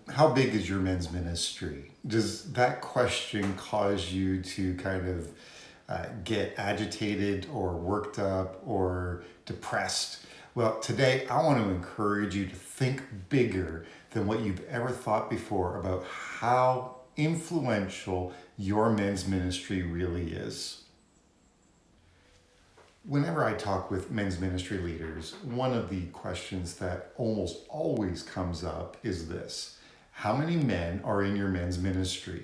How big is your men's ministry? Does that question cause you to kind of get agitated or worked up or depressed? Well, today I want to encourage you to think bigger than what you've ever thought before about how influential your men's ministry really is. Whenever I talk with men's ministry leaders, one of the questions that almost always comes up is this: how many men are in your men's ministry?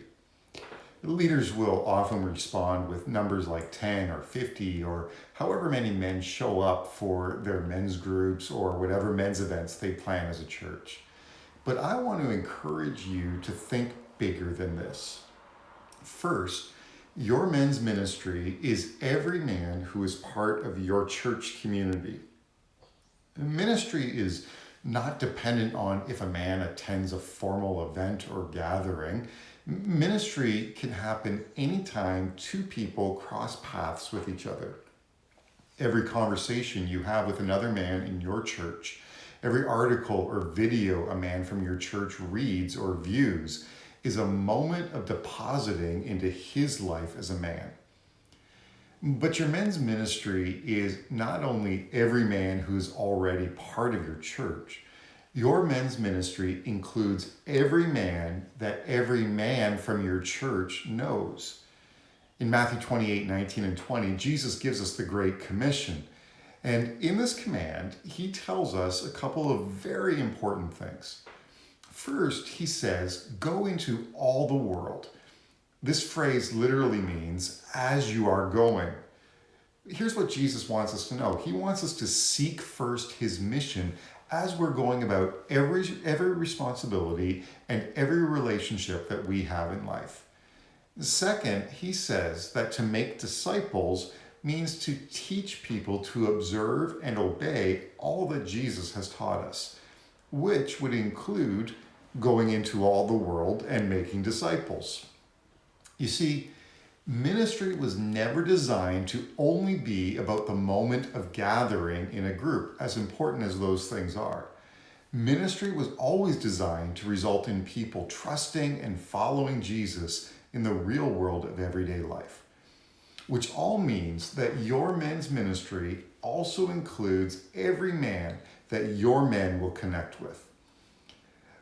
Leaders will often respond with numbers like 10 or 50 or however many men show up for their men's groups or whatever men's events they plan as a church. But I want to encourage you to think bigger than this. First, your men's ministry is every man who is part of your church community. Ministry is not dependent on if a man attends a formal event or gathering. Ministry can happen anytime two people cross paths with each other. Every conversation you have with another man in your church, every article or video a man from your church reads or views, is a moment of depositing into his life as a man. But your men's ministry is not only every man who is already part of your church. Your men's ministry includes every man that every man from your church knows. In Matthew 28:19 and 20, Jesus gives us the Great Commission. And in this command, he tells us a couple of very important things. First, he says, go into all the world. This phrase literally means, as you are going. Here's what Jesus wants us to know. He wants us to seek first his mission as we're going about every responsibility and every relationship that we have in life. Second, he says that to make disciples means to teach people to observe and obey all that Jesus has taught us, which would include going into all the world and making disciples. You see, ministry was never designed to only be about the moment of gathering in a group, as important as those things are. Ministry was always designed to result in people trusting and following Jesus in the real world of everyday life, which all means that your men's ministry also includes every man that your men will connect with.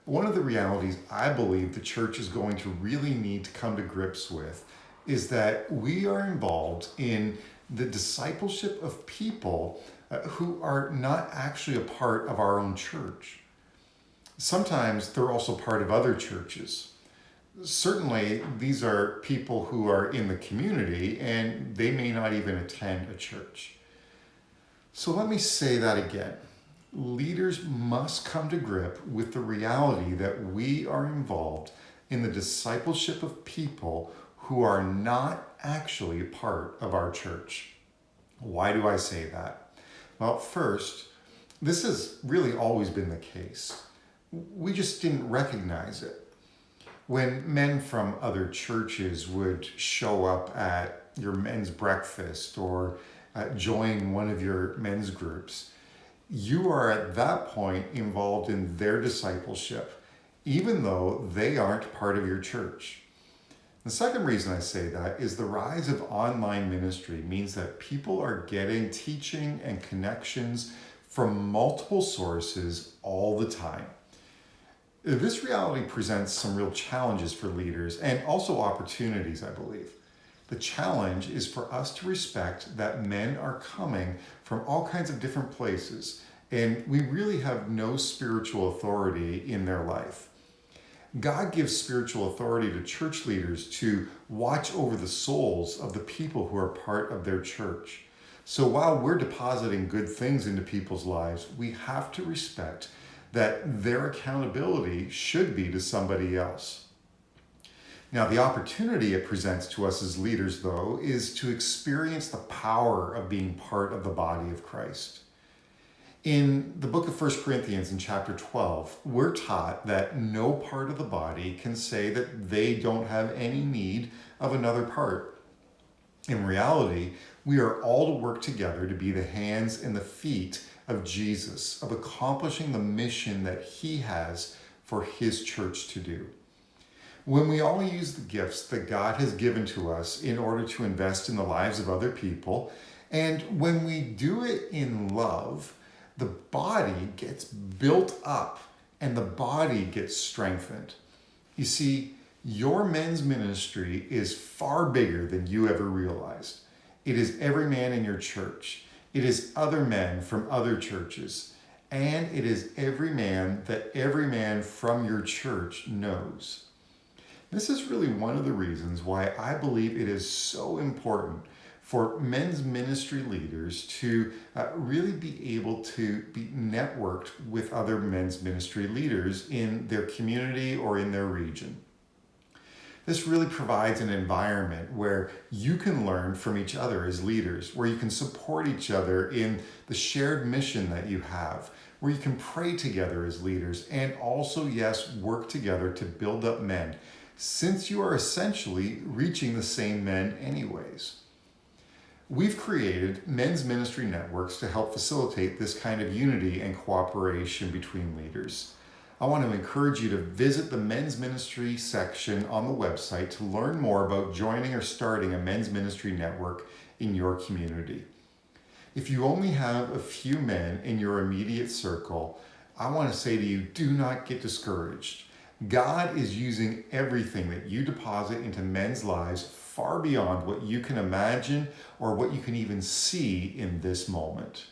One of the realities I believe the church is going to really need to come to grips with is that we are involved in the discipleship of people who are not actually a part of our own church. Sometimes they're also part of other churches. Certainly, these are people who are in the community and they may not even attend a church. So let me say that again. Leaders must come to grip with the reality that we are involved in the discipleship of people who are not actually a part of our church. Why do I say that? Well, first, this has really always been the case. We just didn't recognize it. When men from other churches would show up at your men's breakfast or join one of your men's groups, you are at that point involved in their discipleship, even though they aren't part of your church. The second reason I say that is the rise of online ministry means that people are getting teaching and connections from multiple sources all the time. This reality presents some real challenges for leaders and also opportunities, I believe. The challenge is for us to respect that men are coming from all kinds of different places, and we really have no spiritual authority in their life. God gives spiritual authority to church leaders to watch over the souls of the people who are part of their church. So while we're depositing good things into people's lives, we have to respect that their accountability should be to somebody else. Now, the opportunity it presents to us as leaders, though, is to experience the power of being part of the body of Christ. In the book of 1 Corinthians in chapter 12, we're taught that no part of the body can say that they don't have any need of another part. In reality, we are all to work together to be the hands and the feet of Jesus, of accomplishing the mission that he has for His church to do. When we all use the gifts that God has given to us in order to invest in the lives of other people, and when we do it in love, the body gets built up and the body gets strengthened. You see, your men's ministry is far bigger than you ever realized. It is every man in your church. It is other men from other churches. And it is every man that every man from your church knows. This is really one of the reasons why I believe it is so important for men's ministry leaders to really be able to be networked with other men's ministry leaders in their community or in their region. This really provides an environment where you can learn from each other as leaders, where you can support each other in the shared mission that you have, where you can pray together as leaders, and also, yes, work together to build up men, since you are essentially reaching the same men anyways. We've created men's ministry networks to help facilitate this kind of unity and cooperation between leaders. I want to encourage you to visit the men's ministry section on the website to learn more about joining or starting a men's ministry network in your community. If you only have a few men in your immediate circle, I want to say to you, do not get discouraged. God is using everything that you deposit into men's lives far beyond what you can imagine or what you can even see in this moment.